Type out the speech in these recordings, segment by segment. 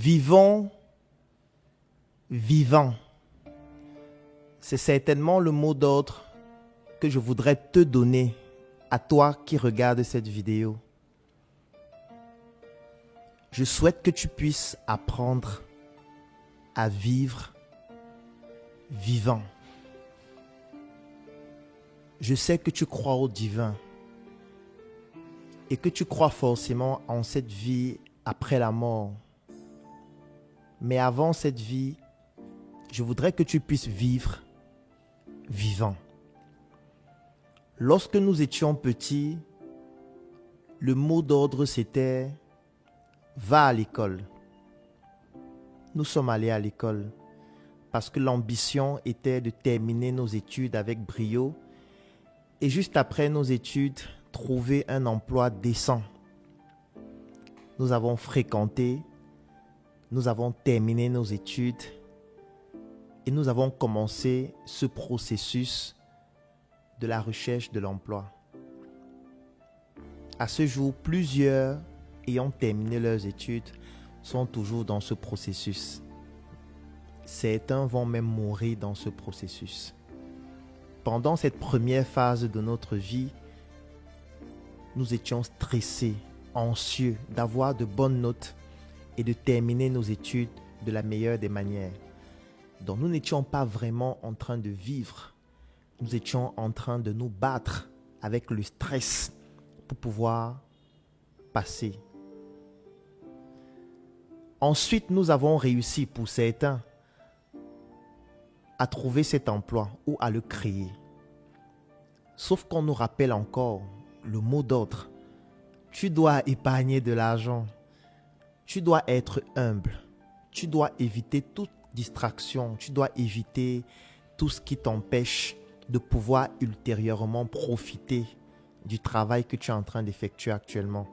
Vivons, vivant. C'est certainement le mot d'ordre que je voudrais te donner à toi qui regardes cette vidéo. Je souhaite que tu puisses apprendre à vivre vivant. Je sais que tu crois au divin et que tu crois forcément en cette vie après la mort. Mais avant cette vie, je voudrais que tu puisses vivre vivant. Lorsque nous étions petits, le mot d'ordre c'était « va à l'école ». Nous sommes allés à l'école parce que l'ambition était de terminer nos études avec brio et juste après nos études, trouver un emploi décent. Nous avons fréquenté, nous avons terminé nos études et nous avons commencé ce processus de la recherche de l'emploi. À ce jour, plusieurs ayant terminé leurs études sont toujours dans ce processus. Certains vont même mourir dans ce processus. Pendant cette première phase de notre vie, nous étions stressés, anxieux d'avoir de bonnes notes et de terminer nos études de la meilleure des manières. Donc nous n'étions pas vraiment en train de vivre. Nous étions en train de nous battre avec le stress pour pouvoir passer. Ensuite, nous avons réussi pour certains à trouver cet emploi ou à le créer. Sauf qu'on nous rappelle encore le mot d'ordre. Tu dois épargner de l'argent. Tu dois être humble. Tu dois éviter toute distraction. Tu dois éviter tout ce qui t'empêche de pouvoir ultérieurement profiter du travail que tu es en train d'effectuer actuellement.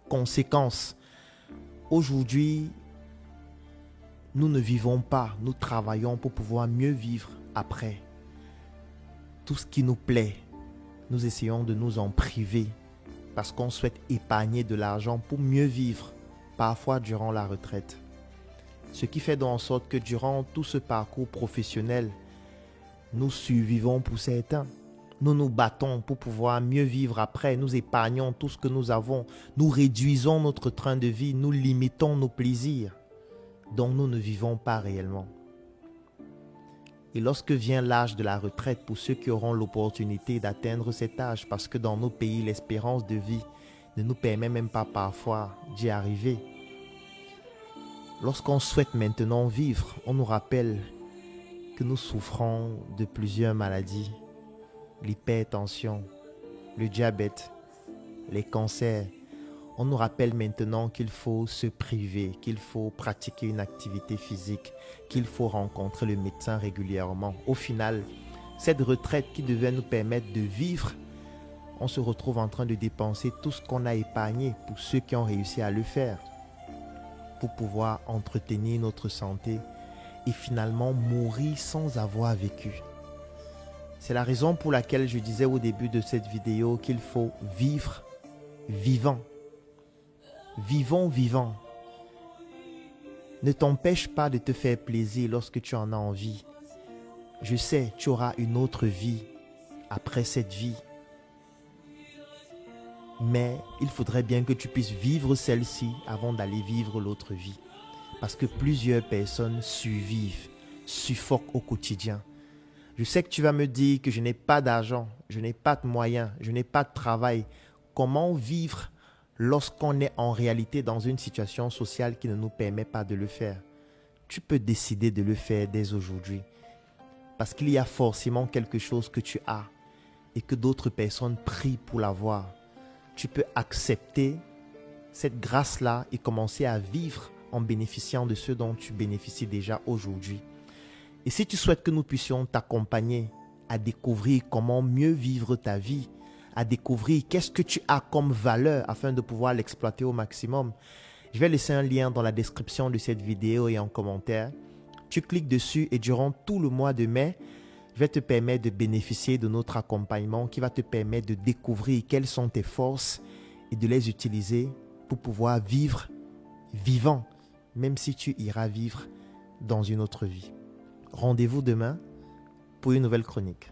Conséquence, aujourd'hui, nous ne vivons pas, nous travaillons pour pouvoir mieux vivre après. Tout ce qui nous plaît, nous essayons de nous en priver parce qu'on souhaite épargner de l'argent pour mieux vivre, parfois durant la retraite. Ce qui fait donc en sorte que durant tout ce parcours professionnel, nous survivons pour certains. Nous nous battons pour pouvoir mieux vivre après. Nous épargnons tout ce que nous avons. Nous réduisons notre train de vie. Nous limitons nos plaisirs dont nous ne vivons pas réellement. Et lorsque vient l'âge de la retraite, pour ceux qui auront l'opportunité d'atteindre cet âge, parce que dans nos pays, l'espérance de vie ne nous permet même pas parfois d'y arriver. Lorsqu'on souhaite maintenant vivre, on nous rappelle que nous souffrons de plusieurs maladies, l'hypertension, le diabète, les cancers. On nous rappelle maintenant qu'il faut se priver, qu'il faut pratiquer une activité physique, qu'il faut rencontrer le médecin régulièrement. Au final, cette retraite qui devait nous permettre de vivre, on se retrouve en train de dépenser tout ce qu'on a épargné pour ceux qui ont réussi à le faire, pour pouvoir entretenir notre santé et finalement mourir sans avoir vécu. C'est la raison pour laquelle je disais au début de cette vidéo qu'il faut vivre vivant. Vivons vivant. Ne t'empêche pas de te faire plaisir lorsque tu en as envie. Je sais, tu auras une autre vie après cette vie. Mais il faudrait bien que tu puisses vivre celle-ci avant d'aller vivre l'autre vie. Parce que plusieurs personnes survivent, suffoquent au quotidien. Je sais que tu vas me dire que je n'ai pas d'argent, je n'ai pas de moyens, je n'ai pas de travail. Comment vivre lorsqu'on est en réalité dans une situation sociale qui ne nous permet pas de le faire? Tu peux décider de le faire dès aujourd'hui. Parce qu'il y a forcément quelque chose que tu as et que d'autres personnes prient pour l'avoir. Tu peux accepter cette grâce-là et commencer à vivre en bénéficiant de ce dont tu bénéficies déjà aujourd'hui. Et si tu souhaites que nous puissions t'accompagner à découvrir comment mieux vivre ta vie, à découvrir qu'est-ce que tu as comme valeur afin de pouvoir l'exploiter au maximum, je vais laisser un lien dans la description de cette vidéo et en commentaire. Tu cliques dessus et durant tout le mois de mai, je vais te permettre de bénéficier de notre accompagnement qui va te permettre de découvrir quelles sont tes forces et de les utiliser pour pouvoir vivre vivant. même si tu iras vivre dans une autre vie. Rendez-vous demain pour une nouvelle chronique.